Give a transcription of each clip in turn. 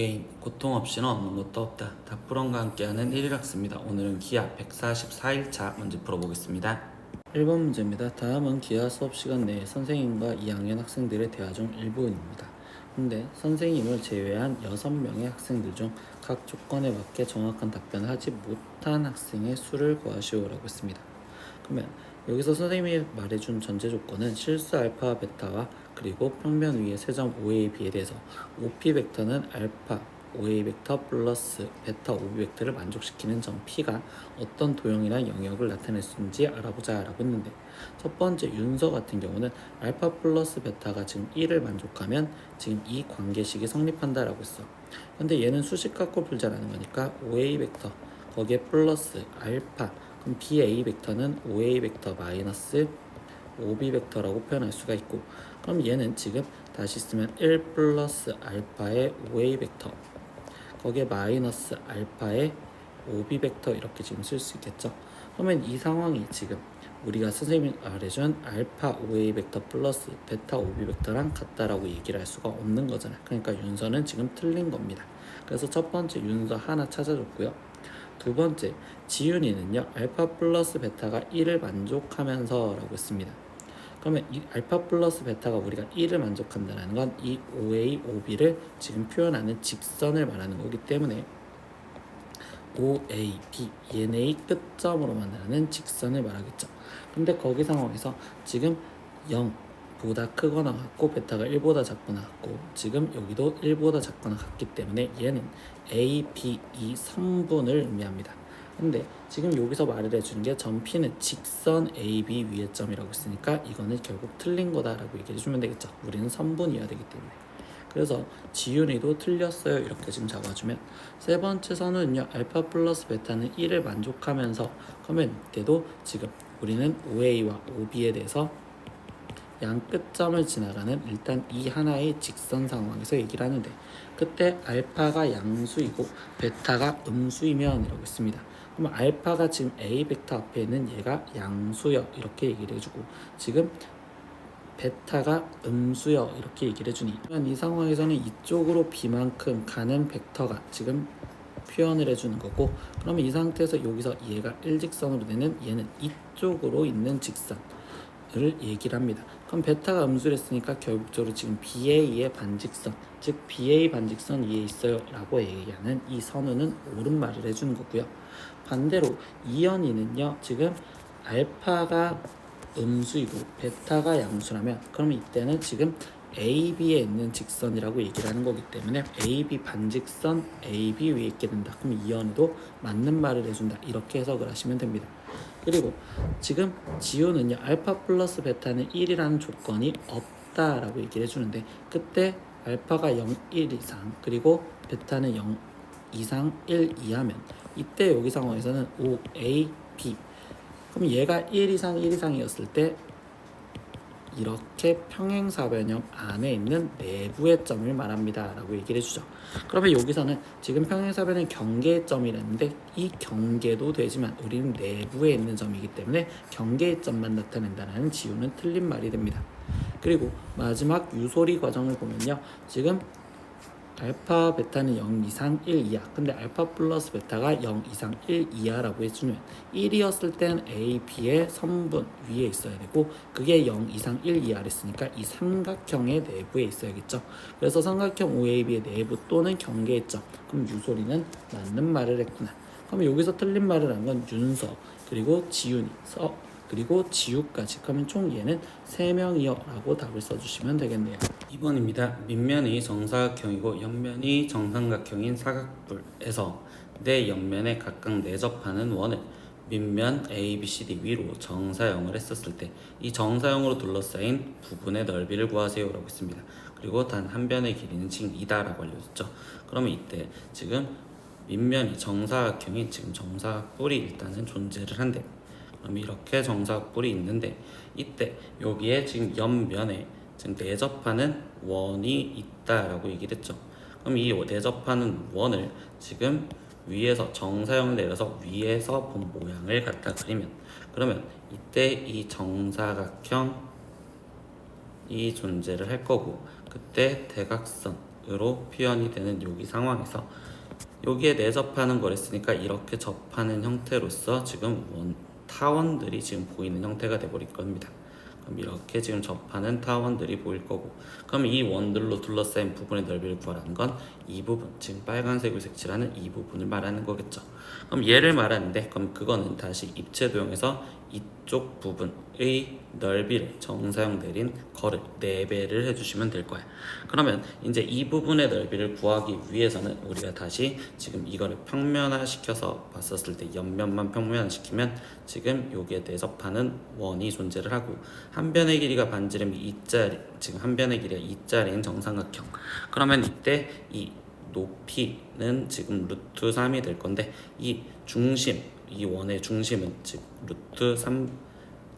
고개인 고통 없이는 얻는 것도 없다. 다프론과 함께하는 1일 학습입니다. 오늘은 기하 144일차 문제 풀어보겠습니다. 1번 문제입니다. 다음은 기하 수업 시간 내에 선생님과 2학년 학생들의 대화 중 일부분입니다. 근데 선생님을 제외한 6명의 학생들 중 각 조건에 맞게 정확한 답변을 하지 못한 학생의 수를 구하시오라고 했습니다. 그러면 여기서 선생님이 말해준 전제 조건은 실수 알파 베타와 그리고 평면 위의 세점 OAB에 대해서 OP 벡터는 알파 OA 벡터 플러스 베타 OB 벡터를 만족시키는 점 P가 어떤 도형이나 영역을 나타낼 수 있는지 알아보자 라고 했는데, 첫 번째 윤서 같은 경우는 알파 플러스 베타가 지금 1을 만족하면 지금 이 관계식이 성립한다 라고 했어. 근데 얘는 수식 갖고 풀자라는 거니까 OA 벡터 거기에 플러스 알파, 그럼 BA 벡터는 OA 벡터 마이너스 OB 벡터라고 표현할 수가 있고, 그럼 얘는 지금 다시 쓰면 1 플러스 알파의 OA 벡터 거기에 마이너스 알파의 OB 벡터 이렇게 지금 쓸 수 있겠죠. 그러면 이 상황이 지금 우리가 선생님이 말해준 알파 OA 벡터 플러스 베타 OB 벡터랑 같다라고 얘기를 할 수가 없는 거잖아요. 그러니까 윤서는 지금 틀린 겁니다. 그래서 첫 번째 윤서 하나 찾아줬고요. 두 번째 지윤이는요 알파 플러스 베타가 1을 만족하면서 라고 했습니다. 그러면 이 알파 플러스 베타가 우리가 1을 만족한다는 건 이 OA, OB를 지금 표현하는 직선을 말하는 거기 때문에 OA, B, 얘네의 끝점으로 만나는 직선을 말하겠죠. 근데 거기 상황에서 지금 0보다 크거나 같고 베타가 1보다 작거나 같고 지금 여기도 1보다 작거나 같기 때문에 얘는 A, B, E 성분을 의미합니다. 근데 지금 여기서 말을 해주는 게 점 P는 직선 AB 위의 점이라고 했으니까 이거는 결국 틀린 거다라고 얘기해 주면 되겠죠. 우리는 선분이어야 되기 때문에. 그래서 지윤이도 틀렸어요 이렇게 지금 잡아주면, 세 번째 선은요 알파 플러스 베타는 1을 만족하면서, 그러면 이때도 지금 우리는 OA와 OB에 대해서 양 끝점을 지나가는 일단 이 하나의 직선 상황에서 얘기를 하는데, 그때 알파가 양수이고 베타가 음수이면 이라고 했습니다. 그러면 알파가 지금 A 벡터 앞에 있는 얘가 양수여 이렇게 얘기를 해주고, 지금 베타가 음수여 이렇게 얘기를 해주니, 이 상황에서는 이쪽으로 B만큼 가는 벡터가 지금 표현을 해주는 거고, 그러면 이 상태에서 여기서 얘가 일직선으로 되는 얘는 이쪽으로 있는 직선을 얘기를 합니다. 그럼 베타가 음수를 했으니까 결국적으로 지금 BA의 반직선, 즉 BA 반직선 위에 있어요 라고 얘기하는 이 선우는 옳은 말을 해주는 거고요. 반대로 이연이는요 지금 알파가 음수이고 베타가 양수라면, 그러면 이때는 지금 AB에 있는 직선이라고 얘기를 하는 거기 때문에 AB 반직선 AB 위에 있게 된다. 그럼 이연이도 맞는 말을 해준다 이렇게 해석을 하시면 됩니다. 그리고 지금 지우는요 알파 플러스 베타는 1이라는 조건이 없다라고 얘기를 해주는데, 그때 알파가 0, 1 이상 그리고 베타는 0 이상 1 이하면 이때 여기 상황에서는 O, A, B, 그럼 얘가 1 이상 1 이상이었을 때 이렇게 평행사변형 안에 있는 내부의 점을 말합니다 라고 얘기를 해주죠. 그러면 여기서는 지금 평행사변형 경계의 점이라는데 이 경계도 되지만 우리는 내부에 있는 점이기 때문에 경계의 점만 나타낸다는 지우는 틀린 말이 됩니다. 그리고 마지막 유소리 과정을 보면요 지금 알파 베타는 0 이상 1 이하, 근데 알파 플러스 베타가 0 이상 1 이하라고 해주면 1이었을 땐 A, B의 선분 위에 있어야 되고 그게 0 이상 1 이하를 했으니까 이 삼각형의 내부에 있어야겠죠. 그래서 삼각형 OAB의 내부 또는 경계의 점, 그럼 유소리는 맞는 말을 했구나. 그럼 여기서 틀린 말을 한 건 윤서, 그리고 지윤이, 그리고 지우까지, 그러면 총 얘는 3명이요 라고 답을 써주시면 되겠네요. 2번입니다. 밑면이 정사각형이고 옆면이 정삼각형인 사각뿔에서 내 옆면에 각각 내접하는 원을 밑면 ABCD 위로 정사형을 했었을 때 이 정사형으로 둘러싸인 부분의 넓이를 구하세요 라고 했습니다. 그리고 단 한 변의 길이는 지금 2다 라고 알려줬죠. 그러면 이때 지금 밑면이 정사각형인 지금 정사각뿔이 일단은 존재를 한대. 그럼 이렇게 정사각뿔이 있는데 이때 여기에 지금 옆면에 지금 내접하는 원이 있다라고 얘기를 했죠. 그럼 이 내접하는 원을 지금 위에서 정사형을 내려서 위에서 본 모양을 갖다 그리면, 그러면 이때 이 정사각형이 존재를 할 거고, 그때 대각선의 으로 표현이 되는 여기 상황에서 여기에 내접하는 거랬으니까 이렇게 접하는 형태로서 지금 타원들이 지금 보이는 형태가 돼버릴 겁니다. 그럼 이렇게 지금 접하는 타원들이 보일 거고, 그럼 이 원들로 둘러싸인 부분의 넓이를 구하라는 건 이 부분, 지금 빨간색으로 색칠하는 이 부분을 말하는 거겠죠. 그럼 얘를 말하는데, 그럼 그거는 다시 입체 도형에서 이쪽 부분의 넓이를 정사형 내린 거를 4배를 해주시면 될 거야. 그러면 이제 이 부분의 넓이를 구하기 위해서는 우리가 다시 지금 이거를 평면화 시켜서 봤었을 때 옆면만 평면화 시키면 지금 여기에 대접하는 원이 존재를 하고, 한 변의 길이가 반지름이 2짜리, 지금 한 변의 길이가 2짜리인 정삼각형. 그러면 이때 이 높이는 지금 루트 3이 될 건데, 이 중심, 이 원의 중심은 지금 루트 3,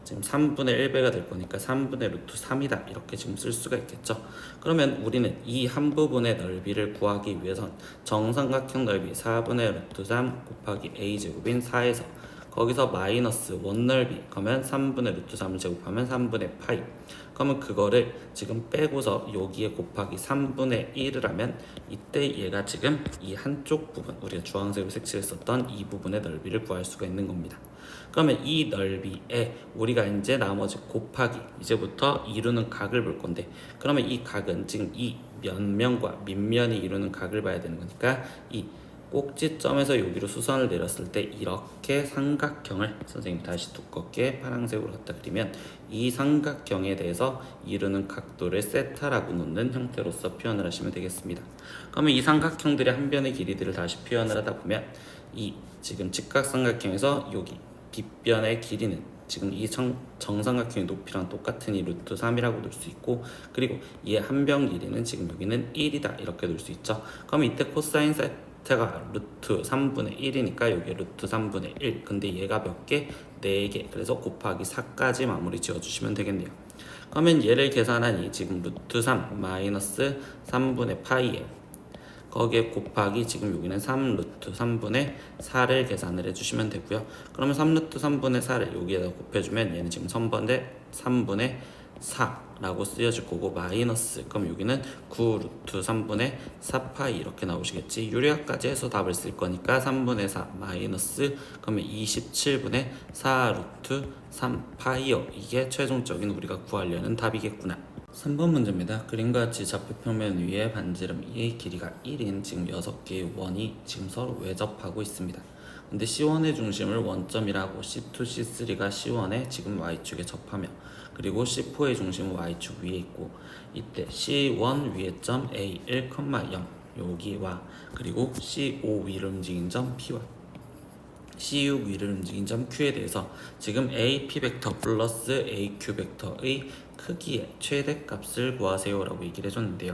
지금 3분의 1배가 될 거니까 3분의 루트 3이다 이렇게 지금 쓸 수가 있겠죠. 그러면 우리는 이 한 부분의 넓이를 구하기 위해선 정삼각형 넓이 4분의 루트 3 곱하기 a제곱인 4에서 거기서 마이너스 원넓이, 그러면 3분의 루트 3을 제곱하면 3분의 파이, 그러면 그거를 지금 빼고서 여기에 곱하기 3분의 1을 하면 이때 얘가 지금 이 한쪽 부분, 우리가 주황색으로 색칠했었던 이 부분의 넓이를 구할 수가 있는 겁니다. 그러면 이 넓이에 우리가 이제 나머지 곱하기, 이제부터 이루는 각을 볼 건데, 그러면 이 각은 지금 이 면면과 밑면이 이루는 각을 봐야 되는 거니까 이 꼭지점에서 여기로 수선을 내렸을 때 이렇게 삼각형을, 선생님 다시 두껍게 파란색으로 갖다 그리면 이 삼각형에 대해서 이루는 각도를 세타라고 놓는 형태로서 표현을 하시면 되겠습니다. 그러면 이 삼각형들의 한 변의 길이들을 다시 표현을 하다 보면 이 지금 직각삼각형에서 여기 빗변의 길이는 지금 이 정삼각형의 높이랑 똑같은 이 루트 3이라고 놓을 수 있고, 그리고 이 한 변 길이는 지금 여기는 1이다 이렇게 놓을 수 있죠. 그럼 이때 코사인 세타가 루트 3분의 1이니까 여기 루트 3분의 1, 근데 얘가 몇 개? 4개, 그래서 곱하기 4까지 마무리 지어주시면 되겠네요. 그러면 얘를 계산하니 지금 루트 3 마이너스 3분의 파이에 거기에 곱하기 지금 여기는 3 루트 3분의 4를 계산을 해주시면 되고요. 그러면 3 루트 3분의 4를 여기에다 곱해주면 얘는 지금 3분의 4라고 쓰여질 거고, 마이너스, 그럼 여기는 9 루트 3분의 4파이 이렇게 나오시겠지. 유리화까지 해서 답을 쓸 거니까 3분의 4 마이너스, 그러면 27분의 4 루트 3파이요. 이게 최종적인 우리가 구하려는 답이겠구나. 3번 문제입니다. 그림과 같이 좌표평면 위에 반지름의 길이가 1인 지금 6개의 원이 지금 서로 외접하고 있습니다. 근데 C1의 중심을 원점이라고, C2, C3가 C1의 지금 Y축에 접하며, 그리고 C4의 중심은 Y축 위에 있고, 이때 C1 위의 점 A1, 0 여기와, 그리고 C5 위를 움직인 점 P와 C6 위를 움직인 점 Q에 대해서 지금 AP 벡터 플러스 AQ 벡터의 크기의 최대값을 구하세요 라고 얘기를 해줬는데요.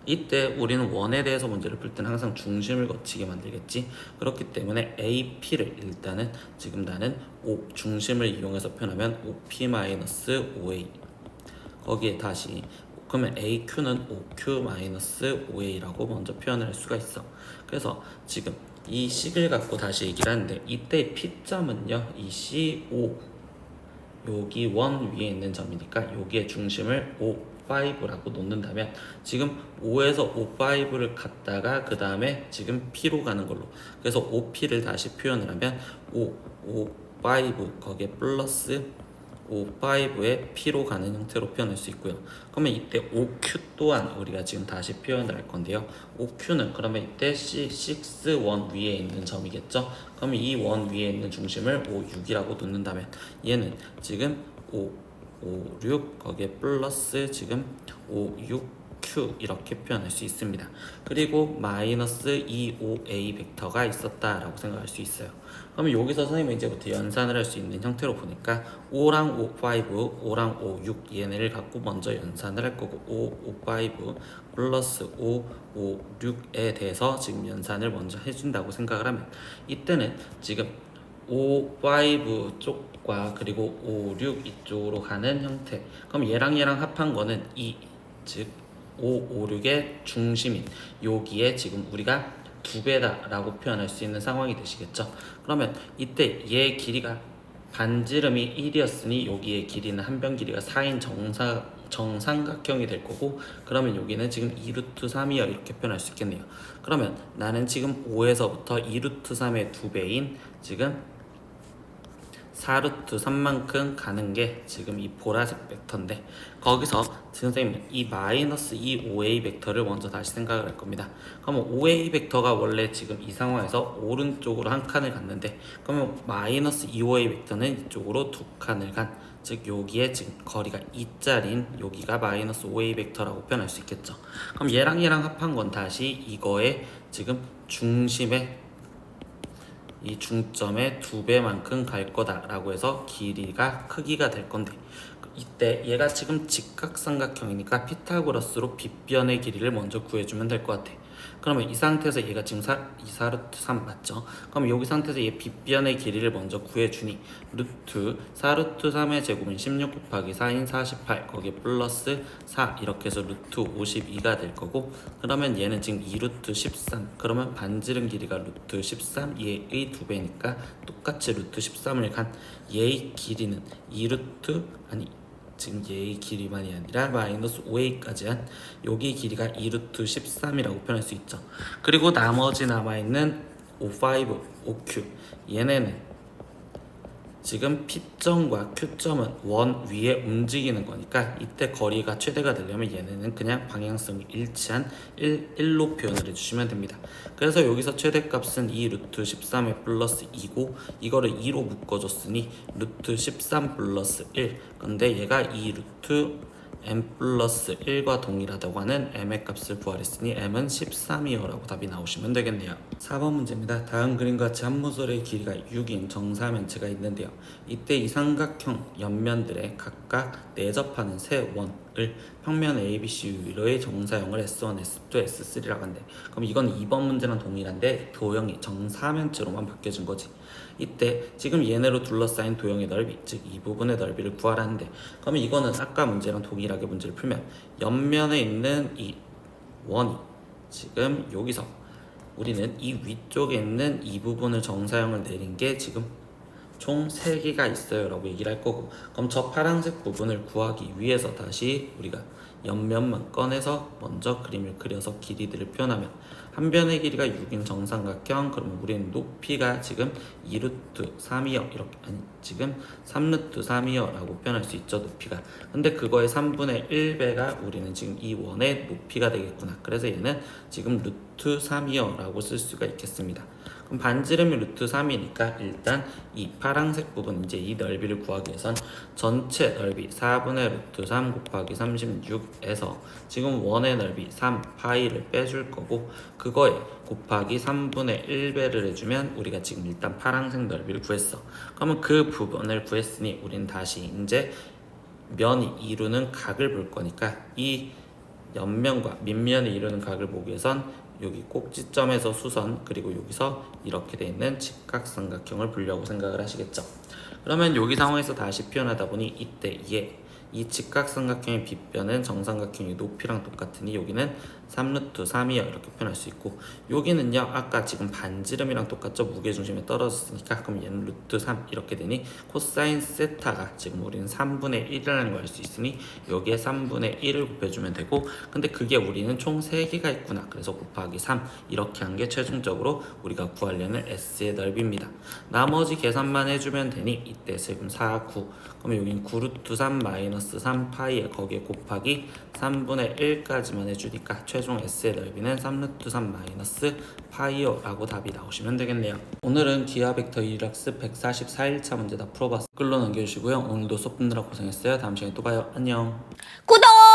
이때 우리는 원에 대해서 문제를 풀 때는 항상 중심을 거치게 만들겠지. 그렇기 때문에 AP를 일단은 지금 나는 중심을 이용해서 표현하면 OP-OA, 거기에 다시 그러면 AQ는 OQ-OA라고 먼저 표현을 할 수가 있어. 그래서 지금 이 식을 갖고 다시 얘기를 하는데, 이때 P점은요 이 C5 여기 원 위에 있는 점이니까 여기에 중심을 O5라고 놓는다면 지금 5에서 O5를 갖다가 그 다음에 지금 P로 가는 걸로, 그래서 OP를 다시 표현을 하면 O5 거기에 플러스 O5의 P로 가는 형태로 표현할 수 있고요. 그러면 이때 OQ 또한 우리가 지금 다시 표현을 할 건데요. OQ는 그러면 이때 C6 원 위에 있는 점이겠죠. 그러면 이 원 위에 있는 중심을 O6이라고 놓는다면 얘는 지금 O6 거기에 플러스 지금 O6Q 이렇게 표현할 수 있습니다. 그리고 마이너스 2OA 벡터가 있었다라고 생각할 수 있어요. 그러면 여기서 선생님은 이제부터 연산을 할 수 있는 형태로 보니까 5랑 5, 5랑 5, 6 얘네를 갖고 먼저 연산을 할 거고, 5, 5, 플러스 5, 5, 6에 대해서 지금 연산을 먼저 해준다고 생각을 하면 이때는 지금 5, 5 쪽과 그리고 5, 6 이쪽으로 가는 형태, 그럼 얘랑 합한 거는 2, 즉 5, 5, 6의 중심인 여기에 지금 우리가 2배다 라고 표현할 수 있는 상황이 되시겠죠. 그러면 이때 얘의 길이가 반지름이 1이었으니 여기의 길이는 한 변 길이가 4인 정삼각형이 될 거고, 그러면 여기는 지금 2루트 3이요 이렇게 표현할 수 있겠네요. 그러면 나는 지금 5에서부터 2루트 3의 2배인 지금 4루트 3만큼 가는 게 지금 이 보라색 벡터인데, 거기서 지금 선생님은 이 마이너스 2 5a 벡터를 먼저 다시 생각을 할 겁니다. 그러면 5a 벡터가 원래 지금 이 상황에서 오른쪽으로 한 칸을 갔는데, 그러면 마이너스 2 5a 벡터는 이쪽으로 두 칸을 간, 즉 여기에 지금 거리가 2짜리인 여기가 마이너스 5a 벡터라고 표현할 수 있겠죠. 그럼 얘랑 합한 건 다시 이거의 지금 중심에 이 중점의 2배만큼 갈 거다라고 해서 길이가 크기가 될 건데, 이때 얘가 지금 직각삼각형이니까 피타고라스로 빗변의 길이를 먼저 구해주면 될 것 같아. 그러면 이 상태에서 얘가 지금 2사루트 3 맞죠? 그럼 여기 상태에서 얘 빗변의 길이를 먼저 구해주니 루트 4루트 3의 제곱은 16 곱하기 4인 48, 거기에 플러스 4 이렇게 해서 루트 52가 될 거고, 그러면 얘는 지금 2루트 13, 그러면 반지름 길이가 루트 13, 얘의 2배니까 똑같이 루트 13을 간 얘의 길이는 2루트 지금 얘의 길이만이 아니라 마이너스 5a까지 한 여기 길이가 2루트 13이라고 표현할 수 있죠. 그리고 나머지 남아있는 5, 5, 5q 얘네는 지금 P점과 Q점은 원 위에 움직이는 거니까 이때 거리가 최대가 되려면 얘네는 그냥 방향성이 일치한 1로 표현을 해주시면 됩니다. 그래서 여기서 최대값은 2 루트 13의 플러스 2고, 이거를 2로 묶어줬으니 루트 13 플러스 1, 근데 얘가 2 루트 m 플러스 1과 동일하다고 하는 m의 값을 구하랬으니 m은 13이요 라고 답이 나오시면 되겠네요. 4번 문제입니다. 다음 그림과 같이 한 모서리의 길이가 6인 정사면체가 있는데요. 이때 이 삼각형 옆면들에 각각 내접하는 세 원을 평면 ABC 위로의 정사형을 S1, S2, S3라고 한대. 그럼 이건 2번 문제랑 동일한데 도형이 정사면체로만 바뀌어진 거지. 이때 지금 얘네로 둘러싸인 도형의 넓이, 즉 이 부분의 넓이를 구하라는데, 그러면 이거는 아까 문제랑 동일하게 문제를 풀면 옆면에 있는 이 원이 지금 여기서 우리는 이 위쪽에 있는 이 부분을 정사형을 내린 게 지금 총 3개가 있어요 라고 얘기를 할 거고, 그럼 저 파란색 부분을 구하기 위해서 다시 우리가 옆면만 꺼내서 먼저 그림을 그려서 길이들을 표현하면 한 변의 길이가 6인 정삼각형, 그러면 우리는 높이가 지금 2루트 3이요 이렇게, 지금 3루트 3이요 라고 표현할 수 있죠, 높이가. 근데 그거의 3분의 1배가 우리는 지금 이 원의 높이가 되겠구나. 그래서 얘는 지금 루트 3이요 라고 쓸 수가 있겠습니다. 그럼 반지름이 루트 3이니까 일단 이 파란색 부분, 이제 이 넓이를 구하기 위해선 전체 넓이 4분의 루트 3 곱하기 36에서 지금 원의 넓이 3 파이를 빼줄 거고, 그거에 곱하기 3분의 1배를 해주면 우리가 지금 일단 파란색 넓이를 구했어. 그러면 그 부분을 구했으니 우리는 다시 이제 면이 이루는 각을 볼 거니까 이 옆면과 밑면이 이루는 각을 보기 위해선 여기 꼭지점에서 수선, 그리고 여기서 이렇게 돼 있는 직각삼각형을 보려고 생각을 하시겠죠. 그러면 여기 상황에서 다시 표현하다 보니 이때 이 직각삼각형의 빗변은 정삼각형의 높이랑 똑같으니 여기는 3루트 3이요 이렇게 표현할 수 있고, 여기는요 아까 지금 반지름이랑 똑같죠, 무게중심에 떨어졌으니까. 그럼 얘는 루트 3 이렇게 되니 코사인 세타가 지금 우리는 3분의 1이라는 걸 알 수 있으니 여기에 3분의 1을 곱해주면 되고, 근데 그게 우리는 총 3개가 있구나, 그래서 곱하기 3 이렇게 한 게 최종적으로 우리가 구하려는 S의 넓이입니다. 나머지 계산만 해주면 되니 이때 지금 4, 9, 그러면 여기는 9루트 3 마이너스 3파이에 거기에 곱하기 3분의 1까지만 해주니까 최종 S의 넓이는 3루트 3 마이너스 파이어 라고 답이 나오시면 되겠네요. 오늘은 기하 벡터 이락스 144일차 문제 다 풀어봤어요. 끌로 남겨주시고요. 오늘도 수업 듣느라 고생했어요. 다음 시간에 또 봐요. 안녕. 구독!